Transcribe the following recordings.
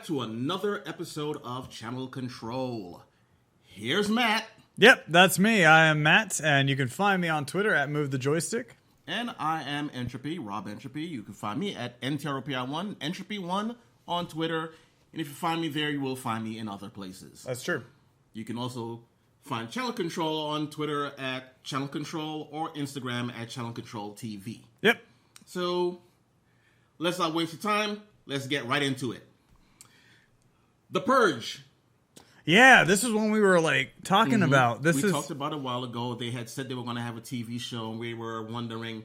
back to another episode of Channel Control. Here's Matt. Yep, that's me. I am Matt, and you can find me on Twitter at MoveTheJoystick. And I am Entropy, Rob Entropy. You can find me at NTROPI1, Entropy1 on Twitter. And if you find me there, you will find me in other places. That's true. You can also find Channel Control on Twitter at Channel Control or Instagram at Channel Control TV. Yep. So, let's not waste your time. Let's get right into it. The Purge. Yeah, this is one we were talking about. We talked about it a while ago. They had said they were going to have a TV show, and we were wondering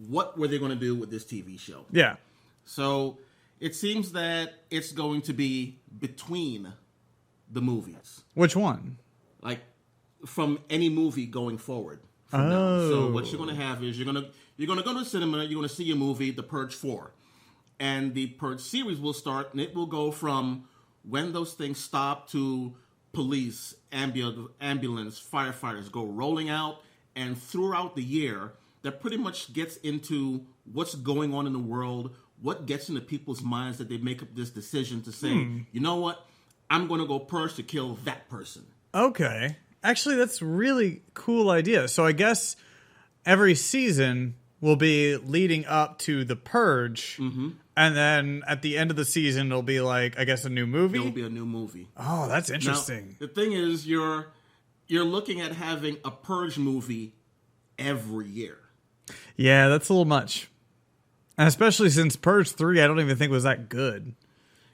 what were they going to do with this TV show. Yeah. So it seems that it's going to be between the movies. Which one? Like from any movie going forward. From now. So what you're going to have is you're going to go to the cinema. You're going to see a movie, The Purge 4, and the Purge series will start, and it will go from when those things stop to police, ambulance, firefighters go rolling out, and throughout the year, that pretty much gets into what's going on in the world, what gets into people's minds that they make up this decision to say, you know what, I'm going to go purge to kill that person. Okay. Actually, that's a really cool idea. So I guess every season will be leading up to the Purge, and then at the end of the season, it'll be I guess a new movie? It'll be a new movie. Oh, that's interesting. Now, the thing is, you're looking at having a Purge movie every year. Yeah, that's a little much. And especially since Purge 3, I don't even think was that good.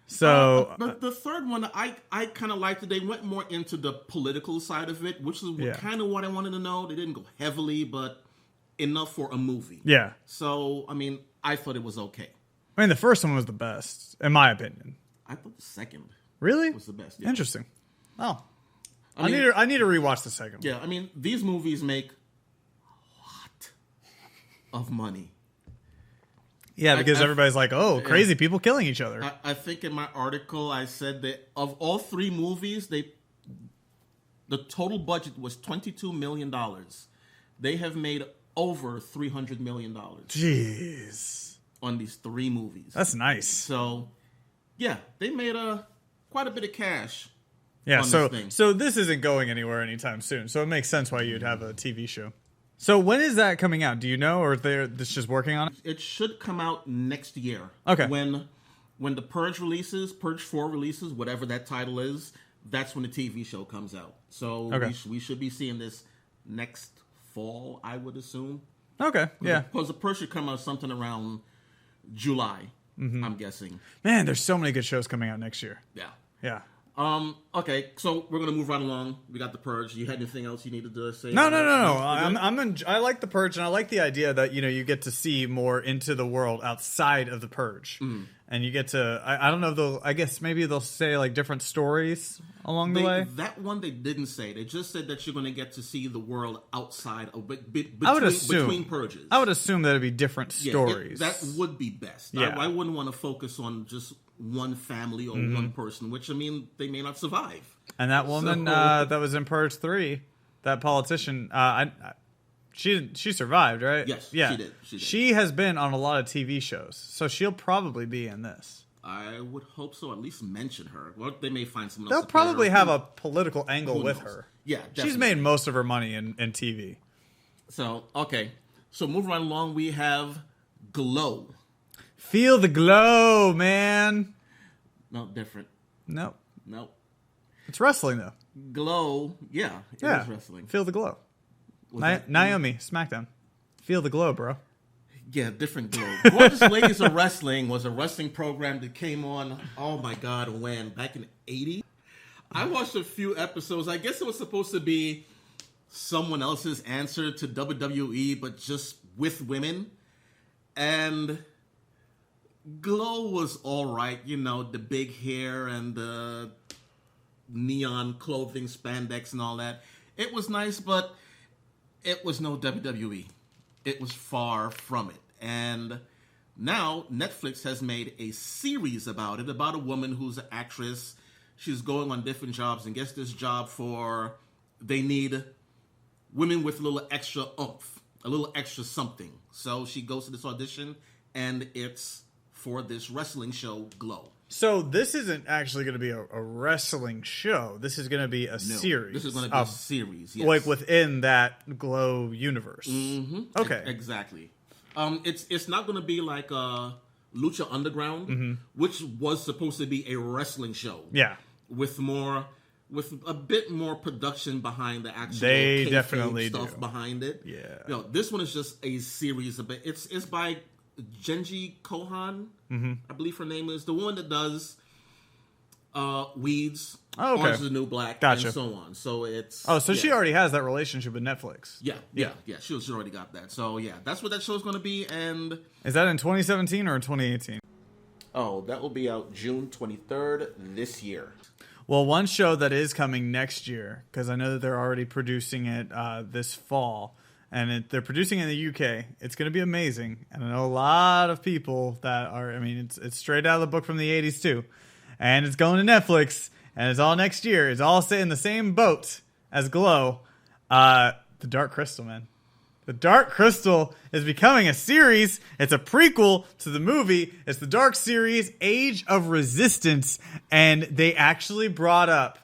So the third one, I kind of liked it. They went more into the political side of it, which is kind of what I wanted to know. They didn't go heavily, but enough for a movie. Yeah. So, I mean, I thought it was okay. I mean, the first one was the best, in my opinion. I thought the second really was the best. Yeah. Interesting. Oh. I need to rewatch the second one. Yeah, I mean, these movies make a lot of money. Yeah, because everybody's like, oh, crazy people killing each other. I think in my article I said that of all three movies, the total budget was $22 million. They have made over $300 million. Jeez. On these three movies. That's nice. So, yeah, they made quite a bit of cash. Yeah, on this thing. So this isn't going anywhere anytime soon. So it makes sense why you'd have a TV show. So when is that coming out? Do you know, or they're just working on it? It should come out next year. Okay. When the Purge releases, Purge 4 releases, whatever that title is, that's when the TV show comes out. So we should be seeing this next fall, I would assume. Okay, yeah. Because the Purge should come out something around July, I'm guessing. Man, there's so many good shows coming out next year. Yeah. Yeah. Okay, so we're gonna move right along. We got the Purge. You had anything else you needed to say? No. I like the Purge, and I like the idea that you get to see more into the world outside of the Purge, and you get to. I don't know. I guess maybe they'll say different stories along the way. That one they didn't say. They just said that you're going to get to see the world outside of between purges. I would assume that it'd be different stories. That would be best. Yeah. I wouldn't want to focus on just one family or one person, which, I mean, they may not survive. And that woman that was in Purge 3, that politician, she survived, right? Yes, yeah. she did. She has been on a lot of TV shows, so she'll probably be in this. I would hope so. At least mention her. Well, they may find someone else. They'll probably have a political angle Who with knows? her. Yeah, definitely. She's made most of her money in TV. So, okay. So, moving right along, we have Glow. Feel the glow, man. No, different. Nope. It's wrestling, though. Glow, it is wrestling. Feel the glow. Naomi, SmackDown. Feel the glow, bro. Yeah, different glow. Gorgeous Ladies of Wrestling was a wrestling program that came on, oh my God, when? Back in the 80s? I watched a few episodes. I guess it was supposed to be someone else's answer to WWE, but just with women. And Glow was all right, the big hair and the neon clothing, spandex and all that. It was nice, but it was no WWE. It was far from it. And now Netflix has made a series about it, about a woman who's an actress. She's going on different jobs and gets this job they need women with a little extra oomph, a little extra something. So she goes to this audition, and it's for this wrestling show, Glow. So this isn't actually going to be a wrestling show. This is going to be a series. This is going to be a series, yes. Like within that Glow universe. Mm-hmm. Okay. Exactly. It's not going to be like Lucha Underground, which was supposed to be a wrestling show. Yeah. With a bit more production behind the actual they kayfabe definitely stuff do. behind it. Yeah. This one is just a series of it. It's by Genji Kohan, I believe her name is, the one that does Weeds, Orange is the New Black, and so on. So it's she already has that relationship with Netflix. Yeah. She already got that. So yeah, that's what that show's going to be. And is that in 2017 or in 2018? Oh, that will be out June 23rd this year. Well, one show that is coming next year, because I know that they're already producing it this fall, and they're producing it in the UK. It's going to be amazing. And I know a lot of people that are, I mean, it's straight out of the book from the 80s too. And it's going to Netflix, and it's all next year. It's all in the same boat as Glow. The Dark Crystal, man. The Dark Crystal is becoming a series. It's a prequel to the movie. It's the Dark series, Age of Resistance. And they actually brought up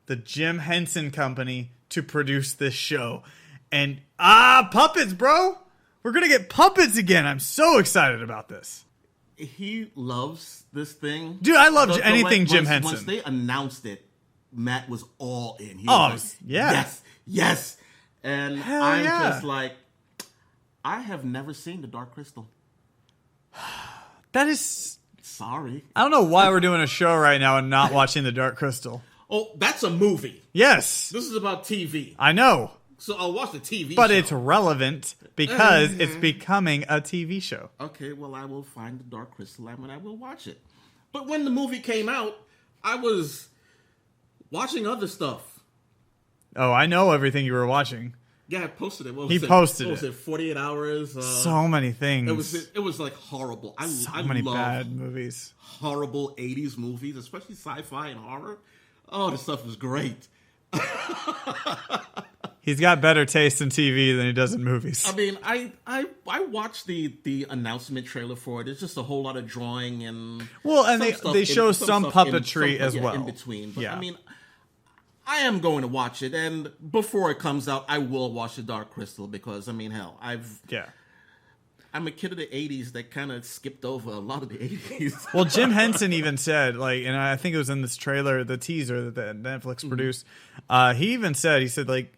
the Jim Henson Company to produce this show. And, puppets, bro. We're going to get puppets again. I'm so excited about this. He loves this thing. Dude, I love anything Jim Henson. Once they announced it, Matt was all in. He was like, yeah. Yes. And hell I'm yeah. just like, I have never seen The Dark Crystal. That is... Sorry. I don't know why we're doing a show right now and not watching The Dark Crystal. Oh, that's a movie. Yes. This is about TV. I know. So I'll watch the TV but show. It's relevant because it's becoming a TV show. Okay, well, I will find The Dark Crystal and I will watch it. But when the movie came out, I was watching other stuff. Oh, I know everything you were watching. Yeah, I posted it. He posted it. What was it, 48 hours? So many things. It was like horrible. I many love bad movies. Horrible 80s movies, especially sci-fi and horror. Oh, this stuff is great. He's got better taste in TV than he does in movies. I mean, I watched the announcement trailer for it. It's just a whole lot of drawing and they show some puppetry as well in between. But I mean, I am going to watch it, and before it comes out, I will watch The Dark Crystal because I mean, hell, I'm a kid of the 80s that kind of skipped over a lot of the 80s. Well, Jim Henson even said, like, and I think it was in this trailer, the teaser that Netflix produced, he even said, like,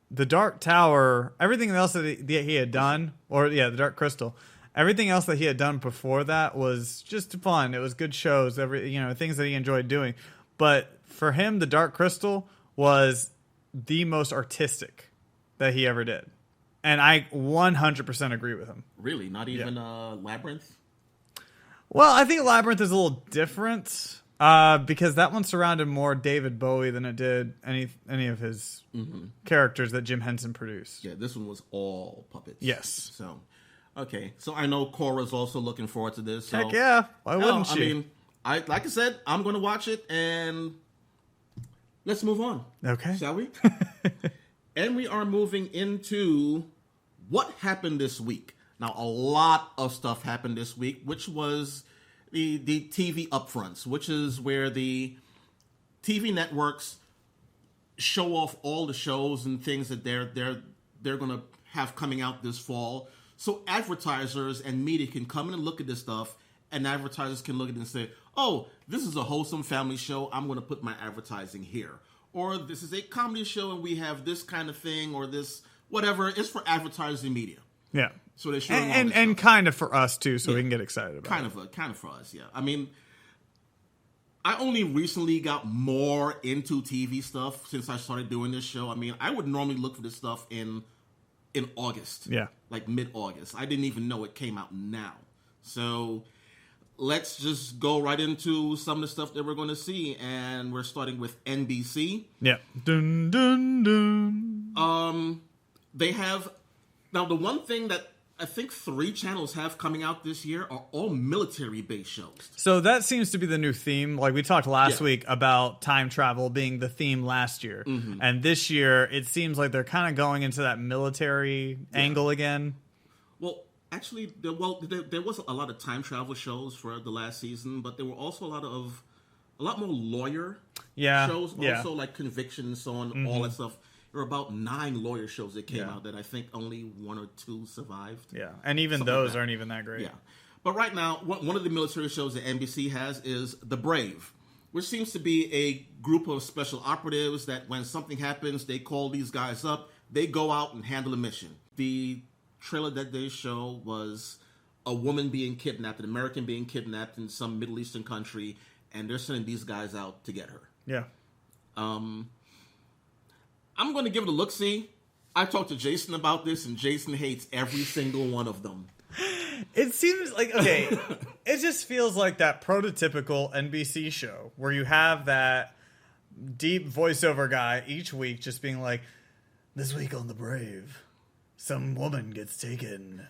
the Dark Tower, everything else that he had done, the Dark Crystal, everything else that he had done before that was just fun. It was good shows, things that he enjoyed doing. But for him, the Dark Crystal was the most artistic that he ever did. And I 100% agree with him. Really? Not even Labyrinth? Well, I think Labyrinth is a little different because that one surrounded more David Bowie than it did any of his characters that Jim Henson produced. Yeah, this one was all puppets. Yes. So, okay. So I know Cora's also looking forward to this. So, heck yeah. Why wouldn't she? I mean, like I said, I'm going to watch it and let's move on. Okay. Shall we? And we are moving into what happened this week. Now, a lot of stuff happened this week, which was the TV Upfronts, which is where the TV networks show off all the shows and things that they're going to have coming out this fall. So advertisers and media can come in and look at this stuff, and advertisers can look at it and say, oh, this is a wholesome family show. I'm going to put my advertising here. Or this is a comedy show and we have this kind of thing or this whatever. It's for advertising media. Yeah. So they're showing and kind of for us too, so we can get excited about it. Kind of for us, yeah. I mean, I only recently got more into TV stuff since I started doing this show. I mean, I would normally look for this stuff in August. Yeah. Like mid-August. I didn't even know it came out now. So let's just go right into some of the stuff that we're going to see, and we're starting with NBC. Yeah. Dun, dun, dun. They have now the one thing that I think 3 channels have coming out this year are all military-based shows. So that seems to be the new theme. Like we talked last week about time travel being the theme last year, and this year it seems like they're kind of going into that military angle again. Well, Actually, there was a lot of time travel shows for the last season, but there were also a lot more lawyer shows, also like Conviction and so on, all that stuff. There were about 9 lawyer shows that came out that I think only 1 or 2 survived. Yeah, and even those aren't even that great. Yeah. But right now, one of the military shows that NBC has is The Brave, which seems to be a group of special operatives that when something happens, they call these guys up, they go out and handle a mission. The trailer that they show was a woman being kidnapped, an American being kidnapped in some Middle Eastern country, and they're sending these guys out to get her. Yeah. I'm going to give it a look-see. I talked to Jason about this, and Jason hates every single one of them. It seems like, okay, it just feels like that prototypical NBC show where you have that deep voiceover guy each week just being like, this week on The Brave, some woman gets taken,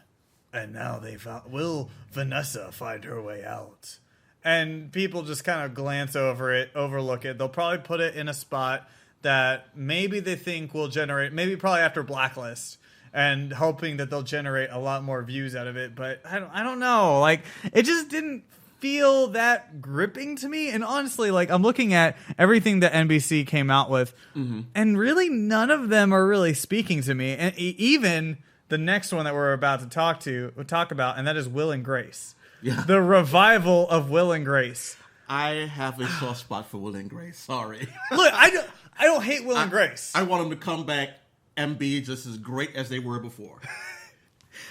and now will Vanessa find her way out? And people just kind of glance over it, overlook it. They'll probably put it in a spot that maybe they think will generate, maybe probably after Blacklist, and hoping that they'll generate a lot more views out of it. But I don't know. Like, it just didn't feel that gripping to me. And honestly, like, I'm looking at everything that NBC came out with, and really none of them are really speaking to me. And even the next one that we're about to talk about, and that is Will and Grace. Yeah. The revival of Will and Grace. I have a soft spot for Will and Grace. Sorry. Look, I don't hate Will and Grace. I want them to come back and be just as great as they were before.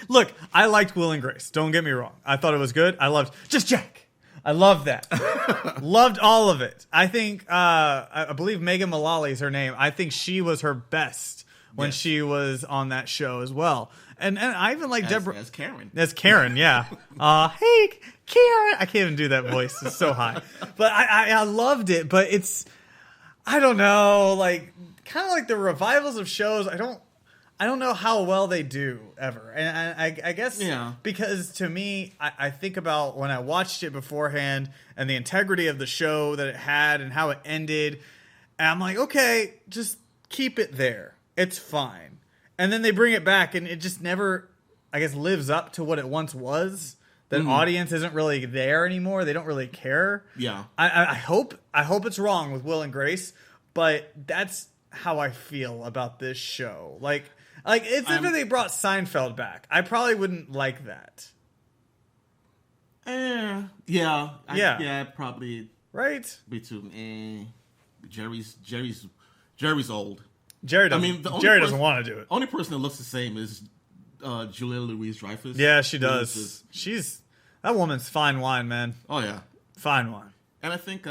Look, I liked Will and Grace. Don't get me wrong. I thought it was good. I loved Just Jack. I loved that. Loved all of it. I think, I believe Megan Mullally is her name. I think she was her best when she was on that show as well. And I even like Deborah. As Karen. As Karen, yeah. Hey, Karen. I can't even do that voice. It's so high. But I loved it. But it's, I don't know, like, kind of like the revivals of shows. I don't know how well they do ever. And I guess because to me, I think about when I watched it beforehand and the integrity of the show that it had and how it ended. And I'm like, okay, just keep it there. It's fine. And then they bring it back and it just never, I guess, lives up to what it once was. The audience isn't really there anymore. They don't really care. Yeah. I hope it's wrong with Will and Grace, but that's how I feel about this show. Like it's if they brought Seinfeld back, I probably wouldn't like that. Yeah, probably. Right? Be too. Jerry's old. Jerry doesn't want to do it. Only person that looks the same is Julia Louis-Dreyfus. Yeah, she does. That woman's fine wine, man. Oh yeah, fine wine. And I think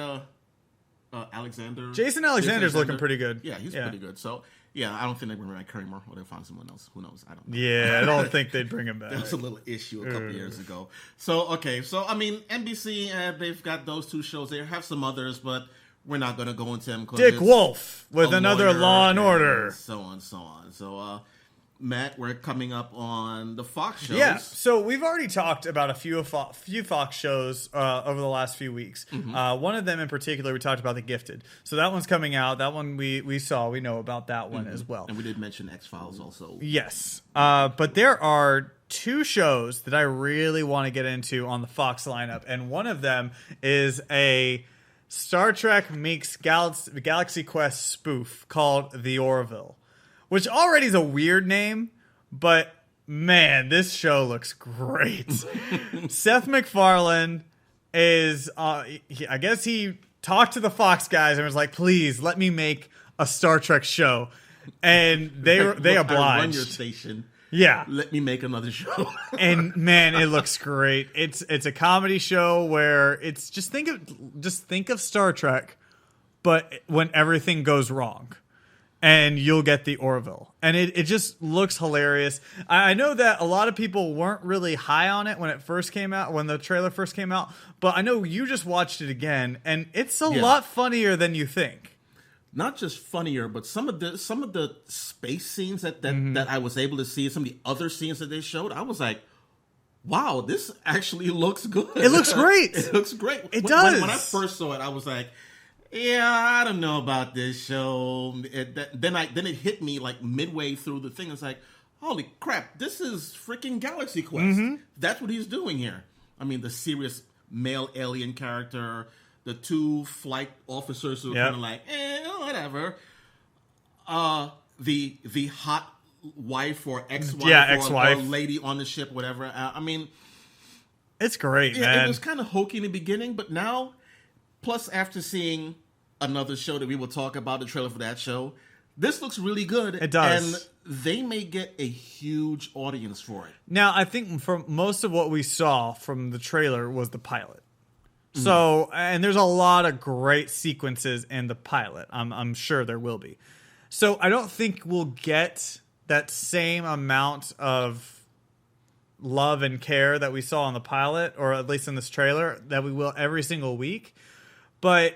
Jason Alexander's looking pretty good. Yeah, he's pretty good. So yeah, I don't think they're going to bring back Kerry Moore, or they'll find someone else. Who knows? I don't know. Yeah, I don't think they'd bring him back. There was a little issue a couple years ago. So I mean, NBC, they've got those 2 shows. They have some others, but we're not going to go into them. Dick Wolf with another Law and Order. So on. So, Matt, we're coming up on the Fox shows. Yeah, so we've already talked about a few Fox shows over the last few weeks. One of them in particular, we talked about The Gifted. So that one's coming out. That one we know about that one as well. And we did mention X-Files also. Yes. But there are 2 shows that I really want to get into on the Fox lineup. And one of them is a Star Trek meets Galaxy Quest spoof called The Orville, which already is a weird name, but man, this show looks great. Seth MacFarlane is, I guess he talked to the Fox guys and was like, please let me make a Star Trek show. And they obliged. I run your station. Yeah. Let me make another show. And man, it looks great. It's a comedy show where it's just think of Star Trek, but when everything goes wrong. And you'll get the Orville. And it just looks hilarious. I know that a lot of people weren't really high on it when it first came out, when the trailer first came out. But I know you just watched it again, and it's a lot funnier than you think. Not just funnier, but some of the space scenes that I was able to see, some of the other scenes that they showed, I was like, wow, this actually looks good. It looks great. It looks great. It does. When I first saw it, I was like, yeah, I don't know about this show. Then it hit me like midway through the thing. It's like, holy crap, this is freaking Galaxy Quest. That's what he's doing here. I mean, the serious male alien character, the two flight officers who are kind of like, whatever. The hot wife or ex-wife or lady on the ship, whatever. I mean, it's great, man. It was kind of hokey in the beginning, but now, plus after seeing another show that we will talk about, the trailer for that show, this looks really good. It does. And they may get a huge audience for it. Now, I think from most of what we saw from the trailer was the pilot. So, and there's a lot of great sequences in the pilot. I'm sure there will be. So I don't think we'll get that same amount of love and care that we saw in the pilot, or at least in this trailer, that we will every single week. But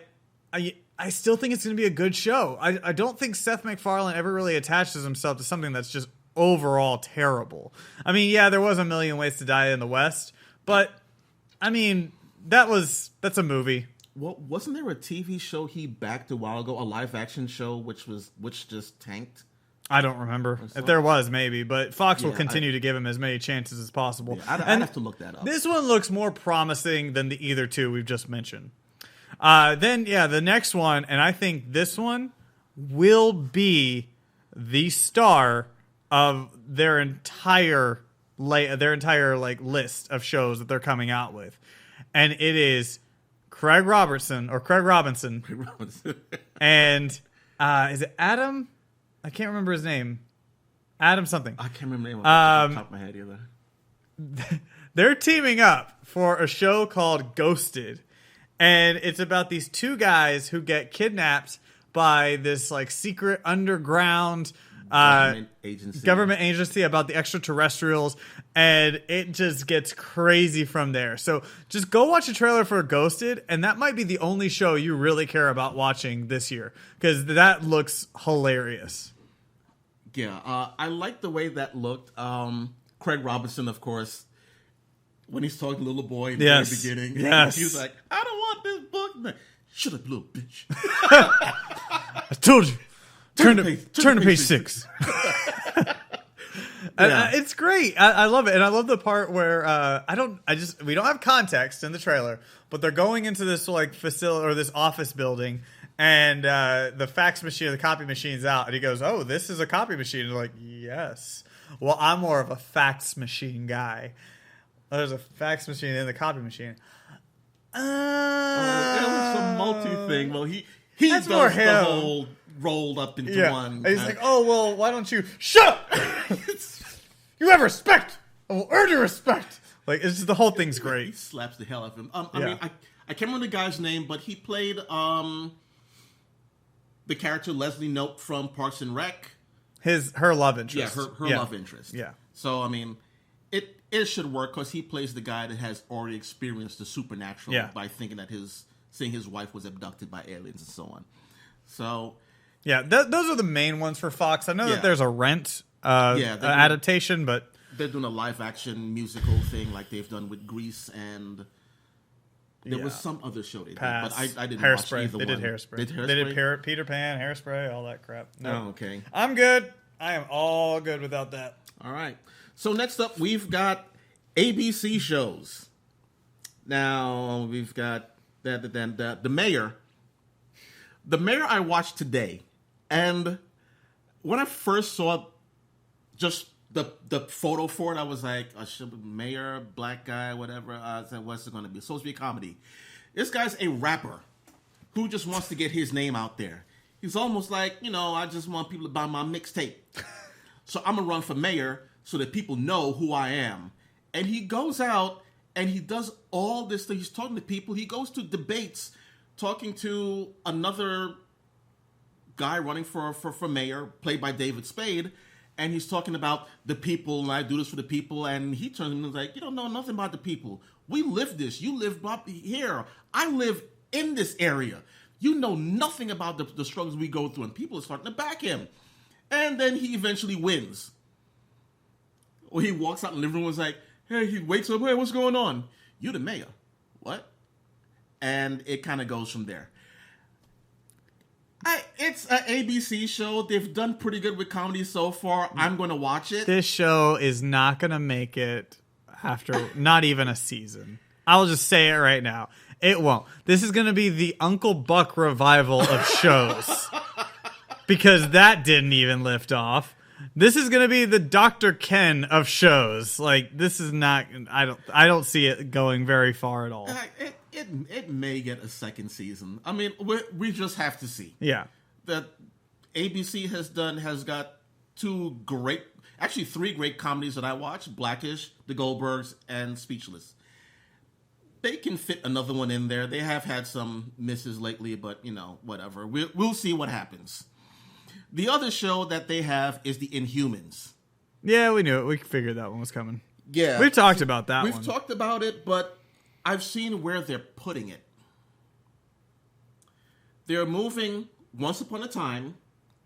I still think it's going to be a good show. I don't think Seth MacFarlane ever really attaches himself to something that's just overall terrible. I mean, yeah, there was A Million Ways to Die in the West, but I mean, that's a movie. Well, wasn't there a TV show he backed a while ago, a live action show, which just tanked? I don't remember. If there was, maybe, but Fox will continue to give him as many chances as possible. Yeah, I'd have to look that up. This one looks more promising than the either two we've just mentioned. The next one, and I think this one will be the star of their entire list of shows that they're coming out with, and it is Craig Robinson, and is it Adam? I can't remember his name. Adam something. I can't remember the name off the top of my head either. They're teaming up for a show called Ghosted. And it's about these two guys who get kidnapped by this like secret underground government agency about the extraterrestrials, and it just gets crazy from there. So just go watch a trailer for Ghosted, and that might be the only show you really care about watching this year, because that looks hilarious. Yeah, I like the way that looked. Craig Robinson, of course, when he's talking to the little boy in the very beginning, he was like, I don't want this book. Like, shut up, little bitch. I told you. Turn to page 6. It's great. I love it. And I love the part where we don't have context in the trailer, but they're going into this like facility or this office building, and the fax machine or the copy machine's out, and he goes, "Oh, this is a copy machine." And they're like, "Yes." Well, I'm more of a fax machine guy. There's a fax machine and the copy machine. It was a multi thing. Well, he does the whole rolled up into one. And he's like, "Oh well, why don't you shut up? You have respect. I will earn your respect." Like, it's just, the whole thing's great. He slaps the hell out of him. I mean, I can't remember the guy's name, but he played the character Leslie Knope from Parks and Rec. Her love interest. Yeah, her love interest. Yeah. So I mean, it should work because he plays the guy that has already experienced the supernatural by thinking that seeing his wife was abducted by aliens and so on. So yeah, those are the main ones for Fox. I know that there's a Rent adaptation, but they're doing a live action musical thing like they've done with Grease, and there was some other show they did, but I didn't watch either one. They did Hairspray. They did Peter Pan, Hairspray, all that crap. No. Oh, okay. I'm good. I am all good without that. All right. So next up, we've got ABC shows. Now, we've got the Mayor. The Mayor I watched today, and when I first saw just the photo for it, I was like, Mayor, black guy, whatever. I said, what's it going to be? It's supposed to be a comedy. This guy's a rapper who just wants to get his name out there. He's almost like, I just want people to buy my mixtape. So I'm going to run for mayor so that people know who I am. And he goes out and he does all this thing. He's talking to people. He goes to debates, talking to another guy running for mayor, played by David Spade. And he's talking about the people, and I do this for the people. And he turns to me and is like, you don't know nothing about the people. We live this. You live up here. I live in this area. You know nothing about the struggles we go through. And people are starting to back him. And then he eventually wins. Or he walks out in the living room and is like, hey, he wakes up, hey, what's going on? You the mayor. What? And it kind of goes from there. It's an ABC show. They've done pretty good with comedy so far. I'm going to watch it. This show is not going to make it after not even a season. I'll just say it right now. It won't. This is going to be the Uncle Buck revival of shows. Because that didn't even lift off. This is going to be the Dr. Ken of shows. Like, this is not... I don't see it going very far at all. It may get a second season. I mean, we just have to see. Yeah. That ABC has got three great comedies that I watch: Blackish, The Goldbergs, and Speechless. They can fit another one in there. They have had some misses lately, but whatever. We'll see what happens. The other show that they have is The Inhumans. Yeah, we knew it. We figured that one was coming. Yeah. We've talked about that one. We've talked about it, but I've seen where they're putting it. They're moving Once Upon a Time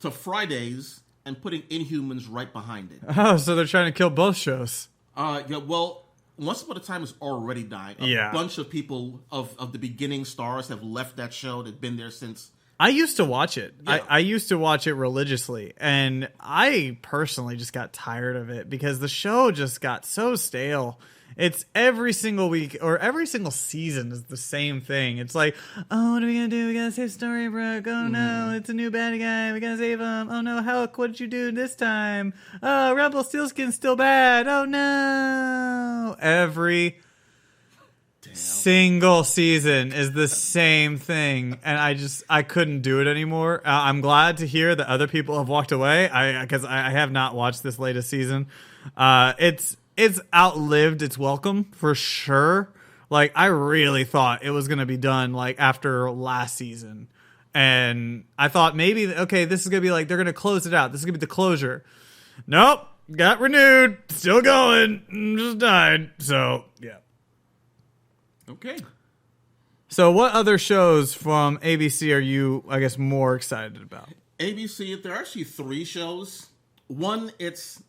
to Fridays and putting Inhumans right behind it. Oh, so they're trying to kill both shows. Yeah, well, Once Upon a Time is already dying. A bunch of people of the beginning stars have left that show. They've been there since... I used to watch it. Yeah. I used to watch it religiously, and I personally just got tired of it because the show just got so stale. It's every single week or every single season is the same thing. It's like, oh, what are we going to do? We got to save Storybrooke. Oh, no, it's a new bad guy. We got to save him. Oh, no, Hulk, what did you do this time? Oh, Rumpelstiltskin's still bad. Oh, no. Every single season is the same thing, and I couldn't do it anymore. I'm glad to hear that other people have walked away because I have not watched this latest season. It's outlived its welcome for sure. Like, I really thought it was going to be done like after last season, and I thought maybe, okay, this is going to be like, they're going to close it out. This is going to be the closure. Nope, got renewed, still going, just died. So yeah. Okay. So what other shows from ABC are you, I guess, more excited about? ABC, there are actually 3 shows. One, it's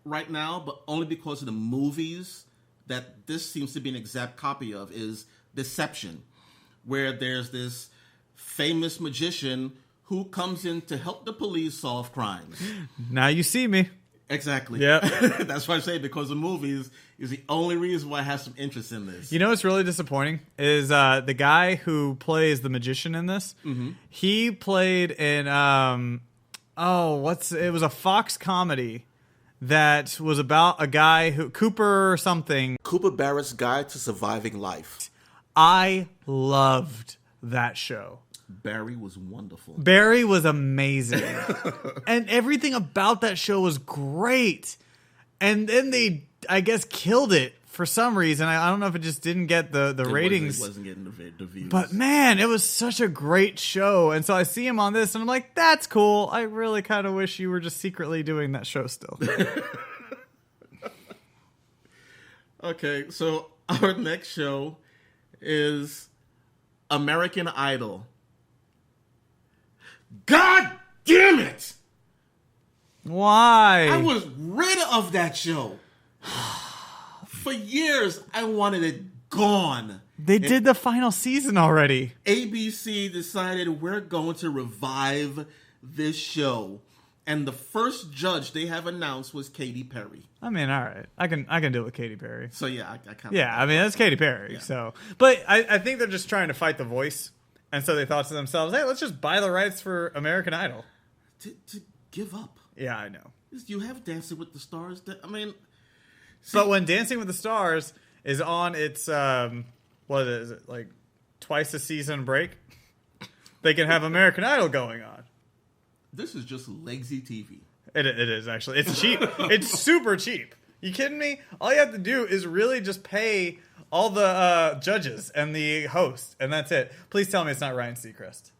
right now, but only because of the movies that this seems to be an exact copy of, is Deception, where there's this famous magician who comes in to help the police solve crimes. Now you see me. Exactly. Yeah. That's why I say because the movies is the only reason why I have some interest in this. You know what's really disappointing is the guy who plays the magician in this. Mm-hmm. He played in it was a Fox comedy that was about a guy who Cooper Barrett's Guide to Surviving Life. I loved that show. Barry was wonderful. Barry was amazing. And everything about that show was great. And then they, I guess, killed it for some reason. I don't know if it just didn't get the ratings. It wasn't getting the views. But man, it was such a great show. And so I see him on this and I'm like, that's cool. I really kind of wish you were just secretly doing that show still. Okay, so our next show is American Idol. God damn it! Why? I was rid of that show. For years, I wanted it gone. They did the final season already. ABC decided we're going to revive this show. And the first judge they have announced was Katy Perry. I mean, all right. I can deal with Katy Perry. So yeah, I kind of... Yeah, I mean, that's Katy Perry. Yeah. So, but I think they're just trying to fight The Voice. And so they thought to themselves, hey, let's just buy the rights for American Idol. To give up. Yeah, I know. You have Dancing with the Stars. I mean... See, but when Dancing with the Stars is on its, what is it, like twice a season break, they can have American Idol going on. This is just lazy TV. It is, actually. It's cheap. It's super cheap. You kidding me? All you have to do is really just pay all the judges and the host, and that's it. Please tell me it's not Ryan Seacrest.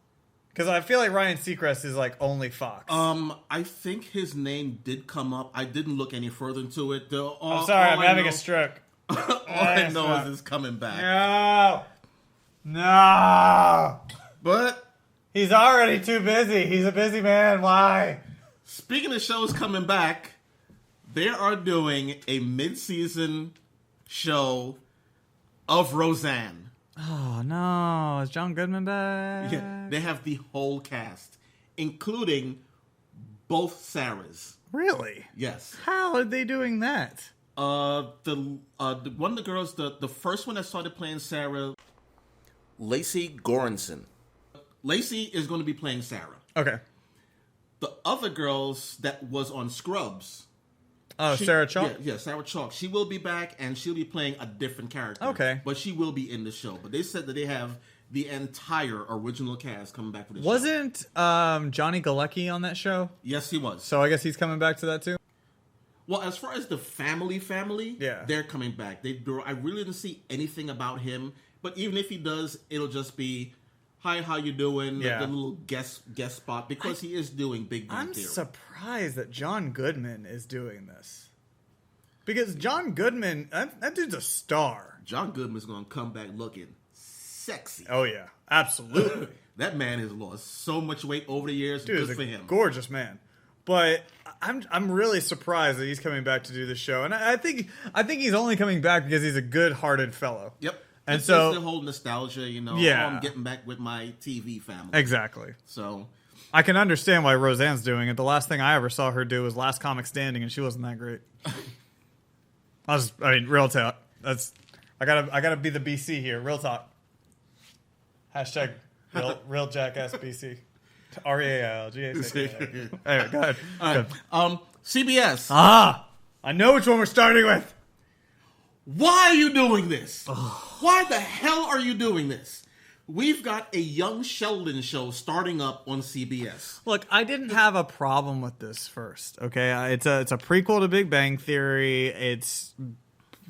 Because I feel like Ryan Seacrest is like only Fox. I think his name did come up. I didn't look any further into it. I'm sorry, I'm having a stroke. All I know is it's coming back. No! But... he's already too busy. He's a busy man. Why? Speaking of shows coming back, they are doing a mid-season show of Roseanne. Oh, no. Is John Goodman back? Yeah, they have the whole cast, including both Sarahs. Really? Yes. How are they doing that? The one of the girls, the first one that started playing Sarah, Lacey Goranson. Lacey is going to be playing Sarah. Okay. The other girls that was on Scrubs. Oh, Sarah Chalk? Yeah, Sarah Chalk. She will be back, and she'll be playing a different character. Okay. But she will be in the show. But they said that they have the entire original cast coming back for the show. Wasn't Johnny Galecki on that show? Yes, he was. So I guess he's coming back to that too? Well, as far as the family, yeah, they're coming back. I really didn't see anything about him. But even if he does, it'll just be, hi, how you doing? Yeah. The little guest spot, because he is doing Big Bang Theory. I'm surprised that John Goodman is doing this. Because John Goodman, that dude's a star. John Goodman's going to come back looking sexy. Oh, yeah. Absolutely. That man has lost so much weight over the years. Dude, Good for him. Gorgeous man. But I'm really surprised that he's coming back to do this show. And I think he's only coming back because he's a good-hearted fellow. Yep. And so the whole nostalgia, yeah. I'm getting back with my TV family. Exactly. So I can understand why Roseanne's doing it. The last thing I ever saw her do was Last Comic Standing, and she wasn't that great. Real talk. I gotta be the BC here. Real talk. Hashtag real jackass BC. REALGAC. Anyway, go ahead. CBS. I know which one we're starting with. Why are you doing this? Why the hell are you doing this? We've got a young Sheldon show starting up on CBS. Look, I didn't have a problem with this first. Okay, it's a prequel to Big Bang Theory. It's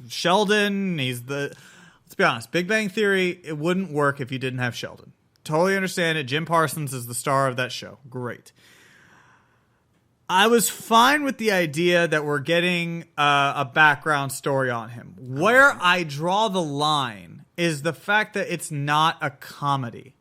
Sheldon. Let's be honest. Big Bang Theory, it wouldn't work if you didn't have Sheldon. Totally understand it. Jim Parsons is the star of that show. Great. I was fine with the idea that we're getting a background story on him. Where I draw the line is the fact that it's not a comedy.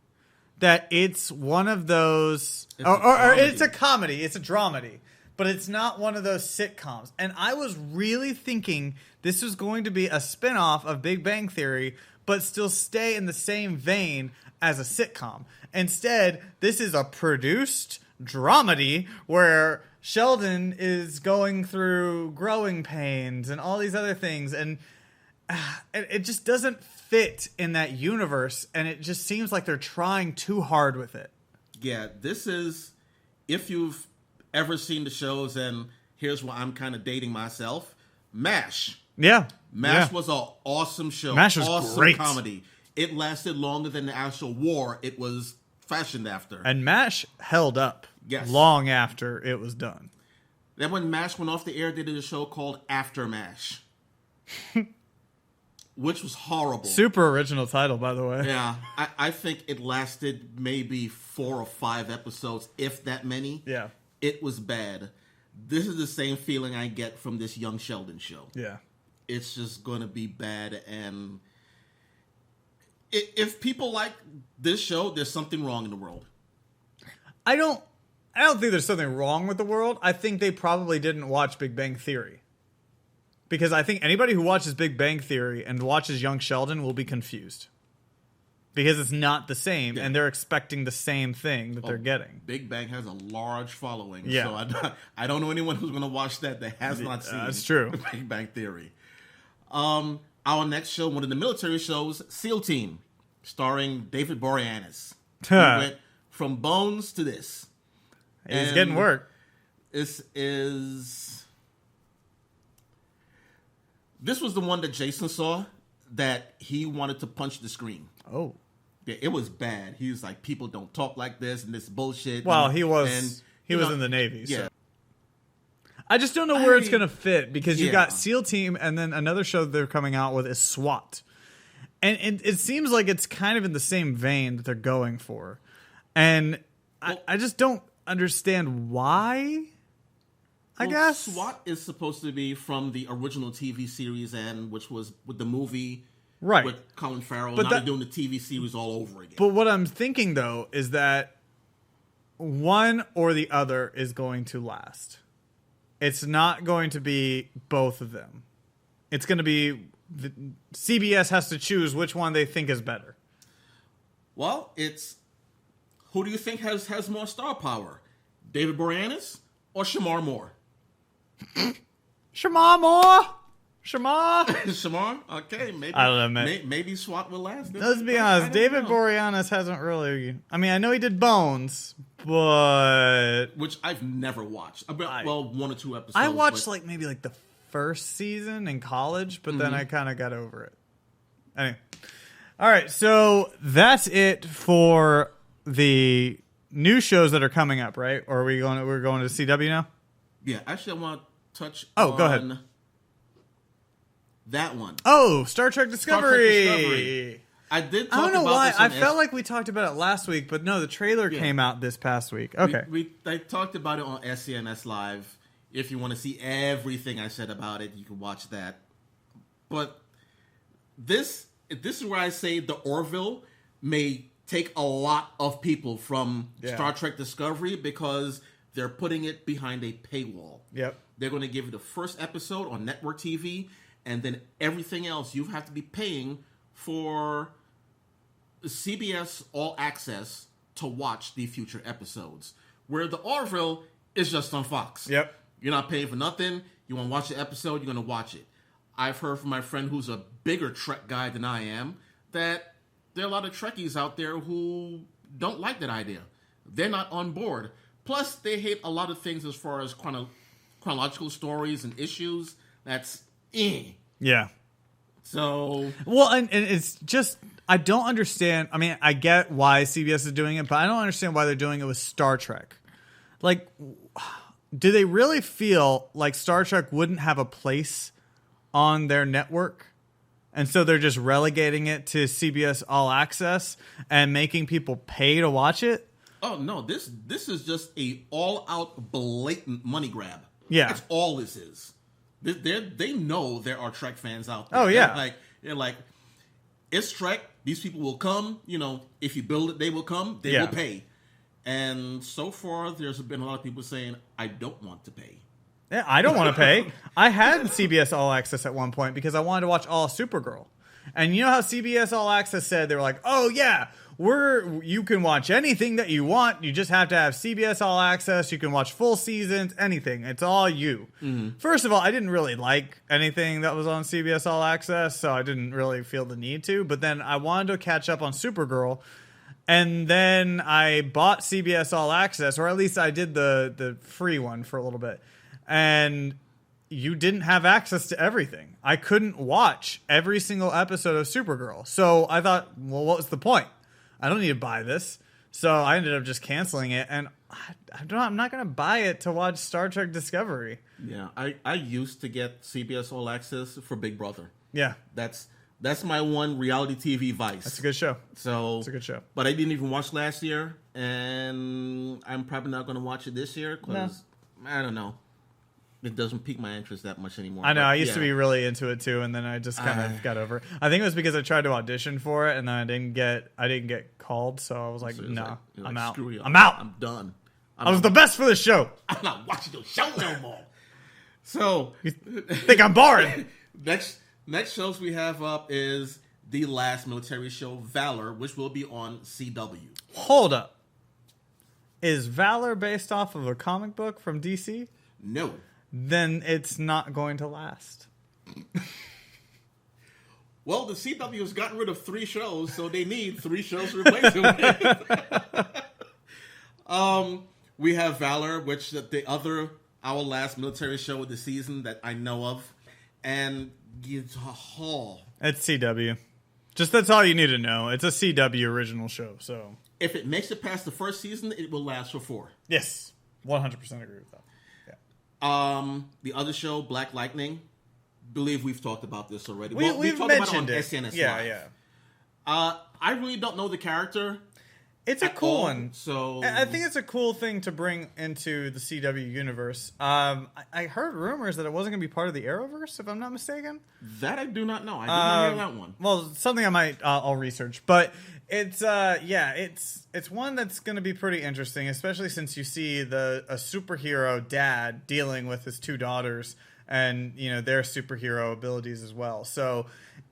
That it's one of those... It's a comedy. It's a dramedy. But it's not one of those sitcoms. And I was really thinking this was going to be a spinoff of Big Bang Theory, but still stay in the same vein as a sitcom. Instead, this is a produced dramedy where Sheldon is going through growing pains and all these other things, and it just doesn't fit in that universe, and it just seems like they're trying too hard with it. Yeah, this is, if you've ever seen the shows, and here's why I'm kind of dating myself, MASH. Yeah. MASH was an awesome show. MASH was awesome great. Comedy. It lasted longer than the actual war it was fashioned after. And MASH held up long after it was done. Then when MASH went off the air, they did a show called After MASH. Which was horrible. Super original title, by the way. Yeah. I think it lasted maybe 4 or 5 episodes, if that many. Yeah. It was bad. This is the same feeling I get from this young Sheldon show. Yeah. It's just going to be bad, and if people like this show, there's something wrong in the world. I don't think there's something wrong with the world. I think they probably didn't watch Big Bang Theory. Because I think anybody who watches Big Bang Theory and watches Young Sheldon will be confused. Because it's not the same, and they're expecting the same thing that they're getting. Big Bang has a large following, yeah. So I don't know anyone who's going to watch that has not seen that's true. Big Bang Theory. Our next show, one of the military shows, SEAL Team, starring David Boreanaz. He went from Bones to this. He's getting work. This was the one that Jason saw that he wanted to punch the screen. Oh. Yeah, it was bad. He was like, people don't talk like this and this bullshit. Well, he was in the Navy. Yeah. So. I just don't know where it's going to fit because you got SEAL Team and then another show they're coming out with is SWAT. And it seems like it's kind of in the same vein that they're going for. And I just don't understand why, I guess. SWAT is supposed to be from the original TV series, and which was with the movie with Colin Farrell. But now they're doing the TV series all over again. But what I'm thinking, though, is that one or the other is going to last. It's not going to be both of them. It's going to be... CBS has to choose which one they think is better. Well, it's who do you think has more star power, David Boreanaz or Shamar Moore? Shamar Moore. Shamar. Shamar? Okay, maybe. I don't know, man. Maybe SWAT will last. Let's be honest. David Boreanaz hasn't really. I mean, I know he did Bones, but which I've never watched. Well, 1 or 2 episodes. I watched maybe the first season in college, but then I kind of got over it. Anyway, all right. So that's it for the new shows that are coming up, right? Or are we going? We're going to CW now. Yeah, actually, I want to touch. Oh, go ahead. That one. Oh, Star Trek Discovery. Star Trek Discovery. I did talk about I don't know why. this I felt like we talked about it last week, but no, the trailer came out this past week. Okay. I talked about it on SCNS Live. If you want to see everything I said about it, you can watch that. But this is where I say the Orville may take a lot of people from Star Trek Discovery because they're putting it behind a paywall. Yep. They're going to give you the first episode on network TV, and then everything else you have to be paying for CBS All Access to watch the future episodes. Where the Orville is just on Fox. Yep. You're not paying for nothing. You want to watch the episode, you're going to watch it. I've heard from my friend who's a bigger Trek guy than I am that there are a lot of Trekkies out there who don't like that idea. They're not on board. Plus, they hate a lot of things as far as chronological stories and issues. That's Yeah. So... Well, and it's just... I don't understand. I mean, I get why CBS is doing it, but I don't understand why they're doing it with Star Trek. Like, do they really feel like Star Trek wouldn't have a place on their network? And so they're just relegating it to CBS All Access and making people pay to watch it? Oh, no. This is just a all-out blatant money grab. Yeah. That's all this is. They know there are Trek fans out there. Oh, yeah. They're like, it's Trek. These people will come. You know, if you build it, they will come. They will pay. And so far, there's been a lot of people saying, I don't want to pay. Yeah, I don't want to pay. I had CBS All Access at one point because I wanted to watch all Supergirl. And you know how CBS All Access said, they were like, oh, yeah, you can watch anything that you want. You just have to have CBS All Access. You can watch full seasons, anything. It's all you. Mm-hmm. First of all, I didn't really like anything that was on CBS All Access, so I didn't really feel the need to. But then I wanted to catch up on Supergirl. And then I bought CBS All Access, or at least I did the free one for a little bit. And you didn't have access to everything. I couldn't watch every single episode of Supergirl. So I thought, well, what was the point? I don't need to buy this. So I ended up just canceling it. And I'm not going to buy it to watch Star Trek Discovery. Yeah, I used to get CBS All Access for Big Brother. Yeah. That's my one reality TV vice. That's a good show. So it's a good show. But I didn't even watch last year. And I'm probably not going to watch it this year because, I don't know. It doesn't pique my interest that much anymore. I know. I used to be really into it too, and then I just kind of got over it. I think it was because I tried to audition for it, and then I didn't get called. So I was like, no, I'm out. Screw you. I'm out. I'm done. I was the best for the show. I'm not watching your show no more. So you think I'm boring? Next shows we have up is the last military show, Valor, which will be on CW. Hold up. Is Valor based off of a comic book from DC? No. Then it's not going to last. Well, the CW has gotten rid of 3 shows, so they need 3 shows to replace it with. We have Valor, which our last military show of the season that I know of, and it's CW. Just that's all you need to know. It's a CW original show, so if it makes it past the first season, it will last for 4. Yes, 100% agree with that. The other show, Black Lightning, believe we've talked about this already. We've talked mentioned about it on it. SNS Yeah. I really don't know the character. It's a cool one. So I think it's a cool thing to bring into the CW universe. I heard rumors that it wasn't going to be part of the Arrowverse, if I'm not mistaken. That I do not know. I did not hear that one. Well, something I'll research, but it's it's one that's going to be pretty interesting, especially since you see a superhero dad dealing with his 2 daughters and their superhero abilities as well. So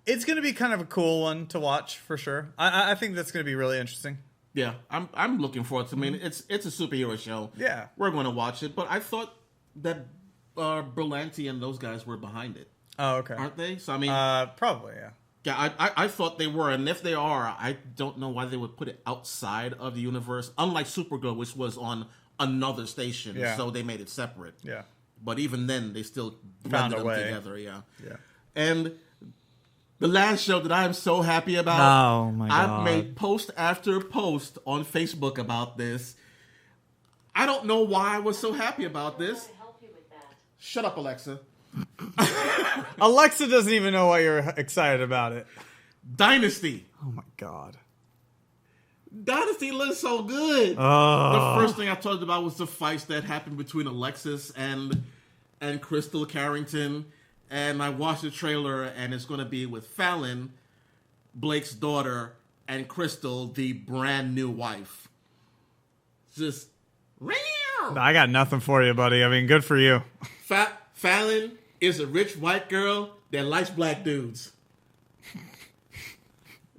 it's going to be kind of a cool one to watch for sure. I think that's going to be really interesting. Yeah, I'm looking forward to it. I mean, it's a superhero show. Yeah, we're going to watch it. But I thought that Berlanti and those guys were behind it. Oh, okay. Aren't they? So I mean, probably, yeah. Yeah, I thought they were, and if they are, I don't know why they would put it outside of the universe. Unlike Supergirl, which was on another station, so they made it separate. Yeah, but even then, they still found blended a way them together. Yeah. And the last show that I'm so happy about. Oh my God! I've made post after post on Facebook about this. I don't know why I was so happy about this. Shut up, Alexa. Alexa doesn't even know why you're excited about it. Dynasty. Oh my God. Dynasty looks so good. Oh. The first thing I talked about was the fights that happened between Alexis and Crystal Carrington. And I watched the trailer, and it's going to be with Fallon, Blake's daughter, and Crystal, the brand new wife. Just, I got nothing for you, buddy. I mean, good for you. Fallon is a rich white girl that likes black dudes.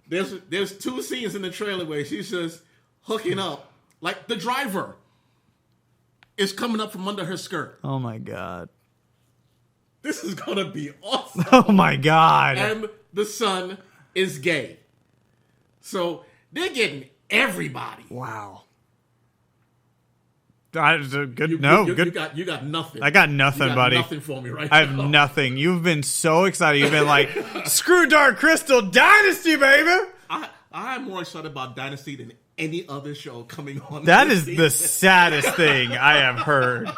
There's 2 scenes in the trailer where she's just hooking up. Like the driver is coming up from under her skirt. Oh my God. This is going to be awesome. Oh my God. And the son is gay. So they're getting everybody. Wow. Good. You got nothing. I got nothing, buddy. Nothing for me right now. I have nothing. You've been so excited. You've been like, screw Dark Crystal, Dynasty, baby. I'm more excited about Dynasty than any other show coming on. That is the saddest thing I have heard.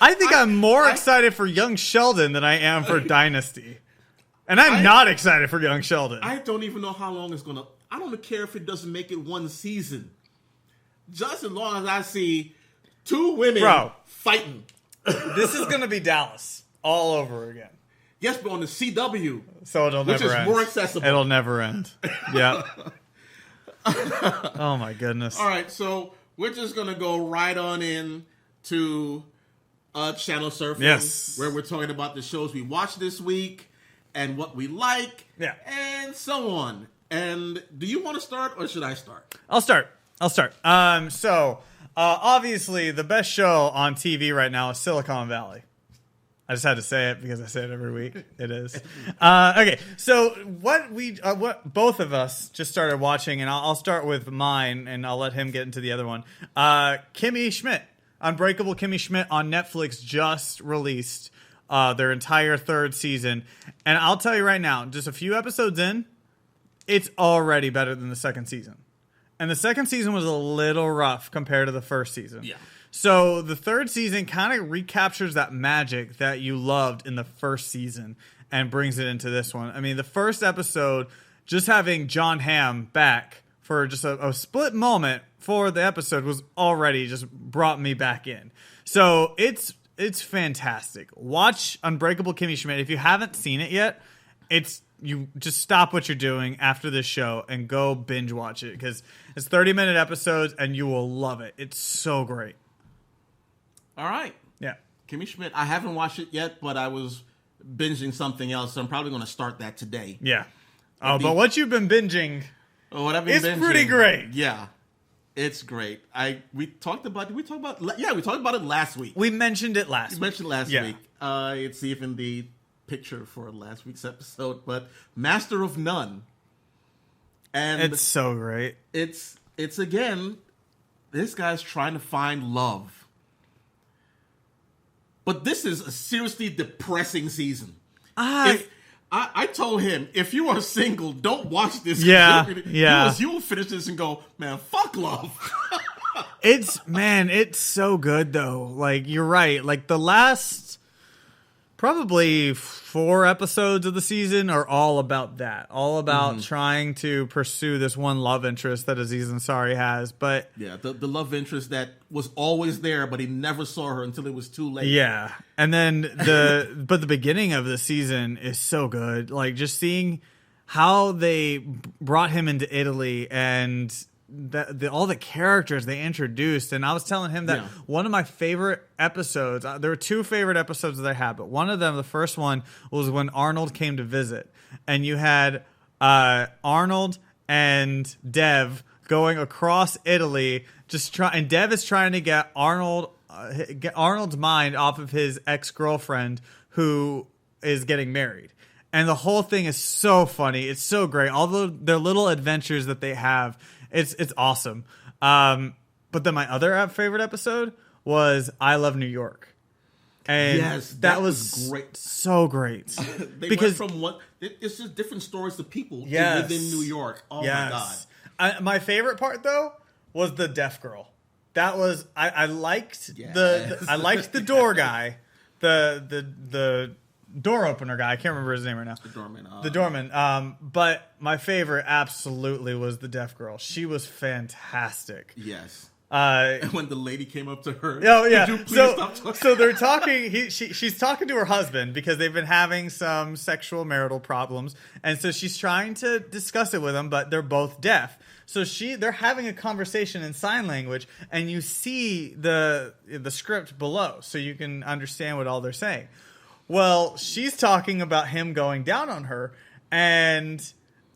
I think I'm more excited for young Sheldon than I am for Dynasty. And I'm not excited for young Sheldon. I don't even know how long it's going to... I don't care if it doesn't make it 1 season. Just as long as I see 2 women fighting. This is going to be Dallas all over again. Yes, but on the CW. So it'll never end. Which is more accessible. It'll never end. Yeah. Oh, my goodness. All right, so we're just going to go right on in to Channel Surfing. Yes. Where we're talking about the shows we watched this week and what we like. Yeah. And so on. And do you want to start or should I start? I'll start. Obviously, the best show on TV right now is Silicon Valley. I just had to say it because I say it every week. It is. Okay, so what both of us just started watching, and I'll start with mine, and I'll let him get into the other one. Kimmy Schmidt, Unbreakable Kimmy Schmidt on Netflix just released their entire 3rd season. And I'll tell you right now, just a few episodes in, it's already better than the 2nd season. And the 2nd season was a little rough compared to the 1st season. Yeah. So the 3rd season kind of recaptures that magic that you loved in the 1st season and brings it into this one. I mean, the 1st episode, just having John Hamm back for just a split moment for the episode was already just brought me back in. So it's fantastic. Watch Unbreakable Kimmy Schmidt. If you haven't seen it yet, you just stop what you're doing after this show and go binge watch it because it's 30-minute episodes and you will love it. It's so great. All right. Yeah. Kimmy Schmidt. I haven't watched it yet, but I was binging something else, so I'm probably going to start that today. Yeah. But what you've been binging is pretty great. Yeah. It's great. We talked about it last week. We mentioned it last week. We mentioned it last week. It's even the picture for last week's episode, but Master of None. And it's so great. It's again, this guy's trying to find love. But this is a seriously depressing season. I told him, if you are single, don't watch this. Yeah. You will finish this and go, man, fuck love. It's so good though. Like, you're right. Like, the last probably 4 episodes of the season are all about that. All about trying to pursue this one love interest that Aziz Ansari has. But yeah, the love interest that was always there, but he never saw her until it was too late. Yeah. And then but the beginning of the season is so good. Like, just seeing how they brought him into Italy and all the characters they introduced. And I was telling him that one of my favorite episodes, there were 2 favorite episodes that I had, but one of them, the first one, was when Arnold came to visit. And you had Arnold and Dev going across Italy, and Dev is trying to get Arnold's mind off of his ex-girlfriend who is getting married. And the whole thing is so funny. It's so great. All their little adventures that they have, it's awesome. But then my other favorite episode was I Love New York. And yes, that was great. So great. Because went from it's just different stories of people within New York. Oh my God. My favorite part though was the deaf girl. That was I liked I liked the door guy. The door opener guy. I can't remember his name right now. The doorman. But my favorite absolutely was the deaf girl. She was fantastic. Yes. And when the lady came up to her, oh yeah. Could you please stop talking? So they're talking. She's talking to her husband because they've been having some sexual marital problems, and so she's trying to discuss it with him, but they're both deaf. So they're having a conversation in sign language, and you see the script below, so you can understand what all they're saying. Well, she's talking about him going down on her, and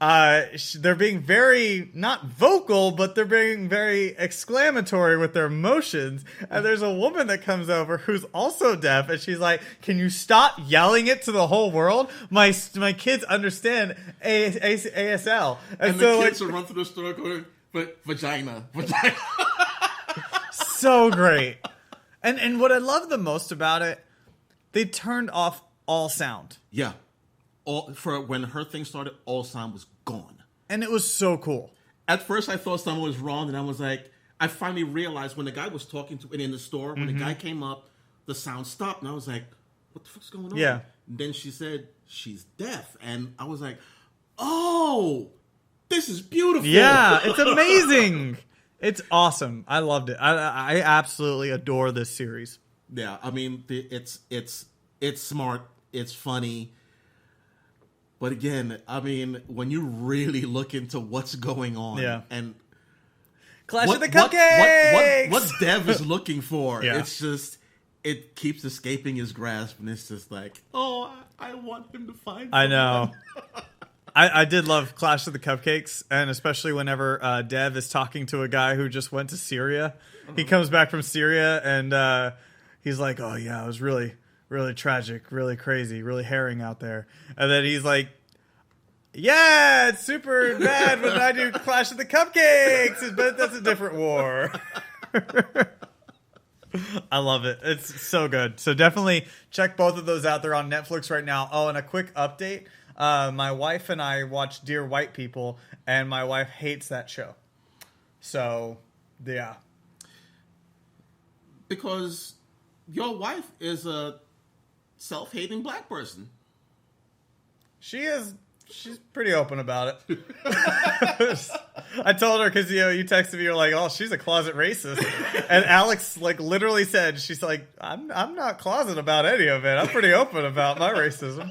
they're being very, not vocal, but they're being very exclamatory with their emotions. And there's a woman that comes over who's also deaf, and she's like, "Can you stop yelling it to the whole world? My kids understand ASL." And so the kids will run through the store going, vagina. So great. And what I love the most about it, they turned off all sound. Yeah. For when her thing started, all sound was gone. And it was so cool. At first, I thought something was wrong, and I was like, I finally realized when the guy was talking to it in the store, when the guy came up, the sound stopped, and I was like, what the fuck's going on? Yeah. And then she said, she's deaf. And I was like, oh, this is beautiful. Yeah, it's amazing. It's awesome. I loved it. I absolutely adore this series. Yeah, I mean, it's smart. It's funny. But again, I mean, when you really look into what's going on and Clash of the Cupcakes! What Dev is looking for, it's just, it keeps escaping his grasp, and it's just like, oh, I want him to find someone. I know. I did love Clash of the Cupcakes, and especially whenever Dev is talking to a guy who just went to Syria. He comes back from Syria, and he's like, oh yeah, it was really, really tragic, really crazy, really herring out there. And then he's like, yeah, it's super bad when I do Clash of the Cupcakes, but that's a different war. I love it. It's so good. So definitely check both of those out. They're on Netflix right now. Oh, and a quick update. My wife and I watched Dear White People, and my wife hates that show. So, yeah. Because your wife is a self-hating black person. She is. She's pretty open about it. I told her because you texted me, you're like, "Oh, she's a closet racist," and Alex literally said, "She's like, I'm not closet about any of it. I'm pretty open about my racism."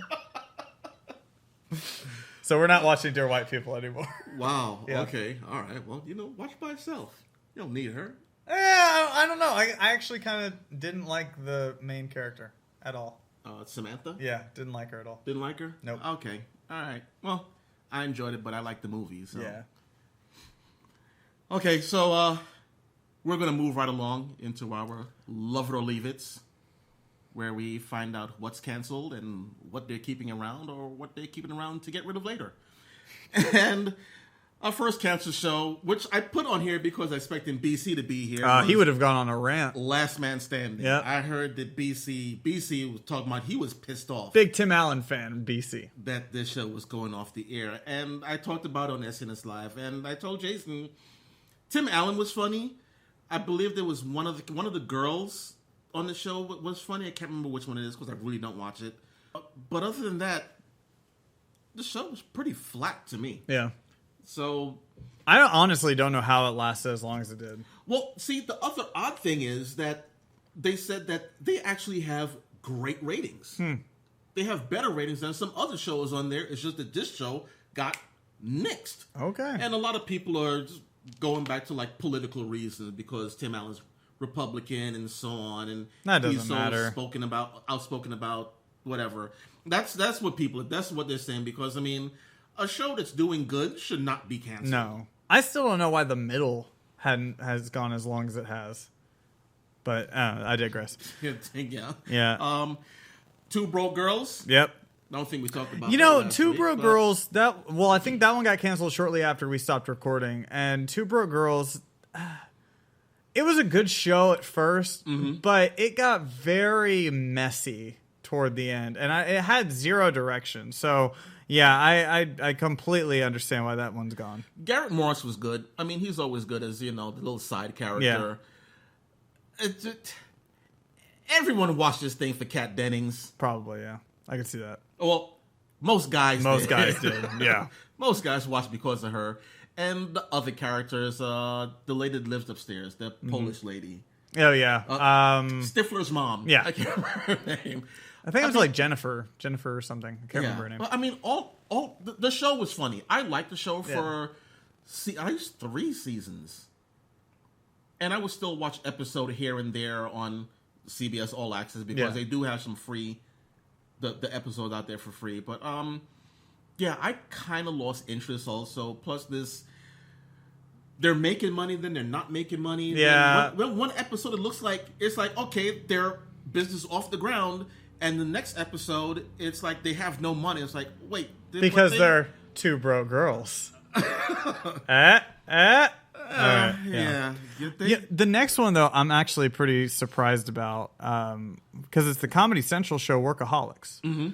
So we're not watching Dear White People anymore. Wow. Yeah. Okay. All right. Well, watch by yourself. You don't need her. Yeah, I don't know. I actually kind of didn't like the main character at all. Samantha? Yeah, didn't like her at all. Didn't like her? Nope. Okay. All right. Well, I enjoyed it, but I liked the movie. So. Yeah. Okay, so we're going to move right along into our Love It or Leave It, where we find out what's canceled and what they're keeping around or what they're keeping around to get rid of later. And our first canceled show, which I put on here because I expected BC to be here. He would have gone on a rant. Last Man Standing. Yep. I heard that BC was talking about he was pissed off. Big Tim Allen fan, BC. That this show was going off the air. And I talked about it on SNS Live, and I told Jason, Tim Allen was funny. I believe there was one of the girls on the show was funny. I can't remember which one it is because I really don't watch it. But other than that, the show was pretty flat to me. Yeah. So I honestly don't know how it lasted as long as it did. Well, see, the other odd thing is that they said that they actually have great ratings. They have better ratings than some other shows on there. It's just that this show got nixed. Okay. And a lot of people are going back to like political reasons because Tim Allen's Republican and so on, and that doesn't he's so matter. outspoken about whatever. That's what they're saying, because I mean, a show that's doing good should not be canceled. No, I still don't know why The Middle has gone as long as it has, but I digress. Yeah. Two Broke Girls. Yep. I don't think we talked about. Two Broke Girls. I think that one got canceled shortly after we stopped recording, and Two Broke Girls. It was a good show at first, but it got very messy toward the end, and it had zero direction. So, yeah, I completely understand why that one's gone. Garrett Morris was good. I mean, he's always good as, the little side character. Yeah. Everyone watched this thing for Kat Dennings. Probably, yeah. I can see that. Well, most guys did, yeah. Most guys watched because of her. And the other characters, the lady that lives upstairs, the Polish lady. Oh, yeah. Stifler's mom. Yeah. I can't remember her name. I think it was like Jennifer or something. I can't remember her name. Well, I mean, the show was funny. I liked the show for 3 seasons. And I would still watch episode here and there on CBS All Access because they do have some free, the episodes out there for free. But, I kind of lost interest also. Plus they're making money, then they're not making money. Yeah. One episode, it's like, okay, their business off the ground. And the next episode, it's like they have no money. It's like, wait. Because they're two broke girls. Yeah. The next one, though, I'm actually pretty surprised about because it's the Comedy Central show Workaholics. Mm-hmm.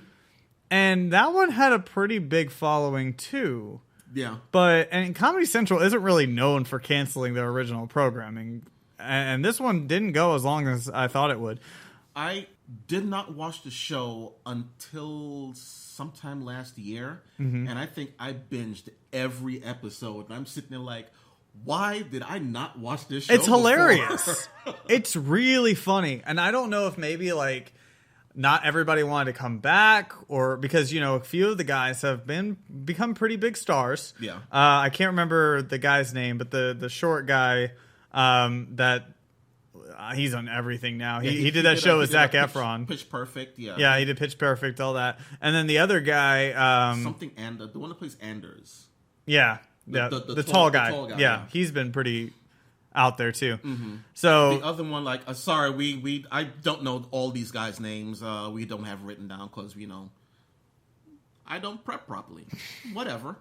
And that one had a pretty big following, too. Yeah. And Comedy Central isn't really known for canceling their original programming. And this one didn't go as long as I thought it would. I did not watch the show until sometime last year. Mm-hmm. And I think I binged every episode. And I'm sitting there like, why did I not watch this show? It's hilarious. It's really funny. And I don't know if maybe like not everybody wanted to come back or because, a few of the guys have become pretty big stars. Yeah. I can't remember the guy's name, but the short guy that he's on everything now. He did that show with Zac Efron. Pitch Perfect, yeah. Yeah, he did Pitch Perfect, all that. And then the other guy... the one that plays Anders. Yeah. The tall guy. Yeah, he's been pretty out there too. Mm-hmm. So the other one, sorry, I don't know all these guys' names. We don't have written down because I don't prep properly. Whatever.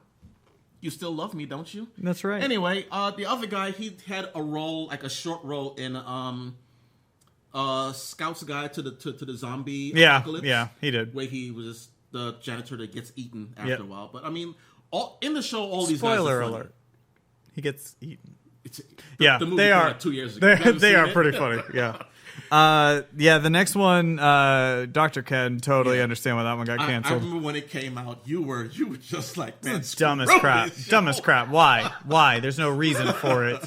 You still love me, don't you? That's right. Anyway, the other guy, he had a role, like a short role in Scout's Guide to the Zombie Apocalypse. Yeah, he did. Where he was the janitor that gets eaten after a while. But I mean, in the show, all these Spoiler guys are funny. alert. He gets eaten. The movie they are 2 years ago. They are pretty funny. Yeah. The next one, Dr. Ken, totally understand why that one got canceled. I remember when it came out, you were just like, man, dumbest crap. Why? There's no reason for it.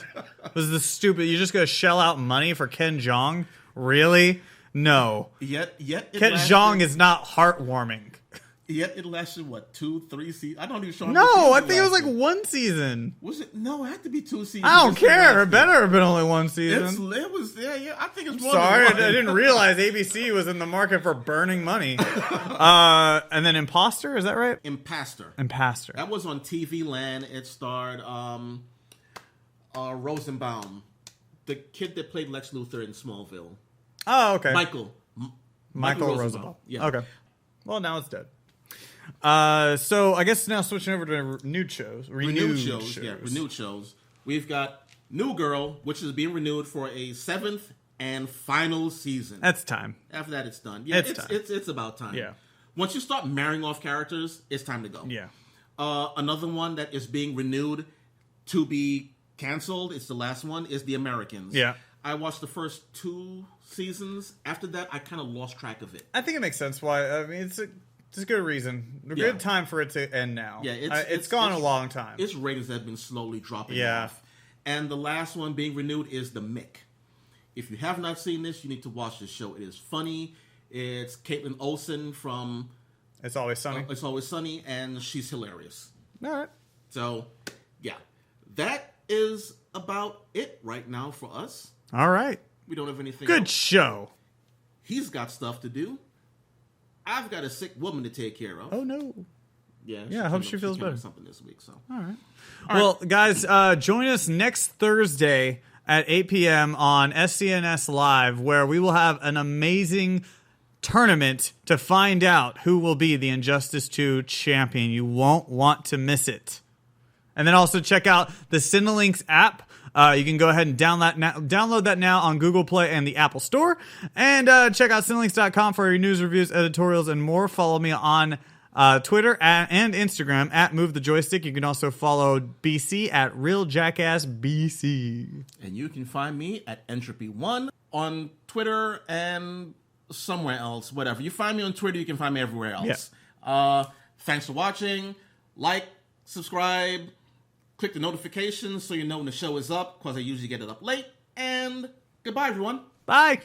Was this stupid? You just gonna shell out money for Ken Jeong? Really? No. Yet Ken Jeong is not heartwarming. Yet it lasted, 2-3 seasons? I don't even know. No, I think it was like 1 season. Was it? No, it had to be 2 seasons. I don't care. It better have been only 1 season. It was, yeah. I think it's more Sorry, than one. I didn't realize ABC was in the market for burning money. And then Imposter, is that right? Impastor. That was on TV Land. It starred Rosenbaum, the kid that played Lex Luthor in Smallville. Oh, okay. Michael Rosenbaum. Yeah. Okay. Well, now it's dead. So I guess now switching over to renewed shows. Renewed shows. We've got New Girl, which is being renewed for a 7th and final season. That's time. After that, it's done. Yeah, it's about time. Yeah. Once you start marrying off characters, it's time to go. Yeah. Another one that is being renewed to be canceled, it's the last one, is The Americans. Yeah. I watched the first 2 seasons. After that, I kind of lost track of it. I think it makes sense why. I mean, it's a good reason. A good time for it to end now. Yeah, it's gone a long time. Its ratings have been slowly dropping off. And the last one being renewed is The Mick. If you have not seen this, you need to watch this show. It is funny. It's Caitlin Olsen from It's Always Sunny. It's Always Sunny, and she's hilarious. All right. So, yeah. That is about it right now for us. All right. We don't have anything Good else. show. He's got stuff to do. I've got a sick woman to take care of. Oh, no. Yeah, I hope she feels better. Something this week, so. All right. Well, guys, join us next Thursday at 8 p.m. on SCNS Live, where we will have an amazing tournament to find out who will be the Injustice 2 champion. You won't want to miss it. And then also check out the Cinelinx app. You can go ahead and download that now on Google Play and the Apple Store. And check out Cinelinx.com for your news, reviews, editorials, and more. Follow me on Twitter and Instagram at Move the Joystick. You can also follow BC at RealJackassBC. And you can find me at Entropy1 on Twitter and somewhere else, whatever. You find me on Twitter, you can find me everywhere else. Yeah. Thanks for watching. Like, subscribe, click the notifications so you know when the show is up, because I usually get it up late. And goodbye, everyone. Bye.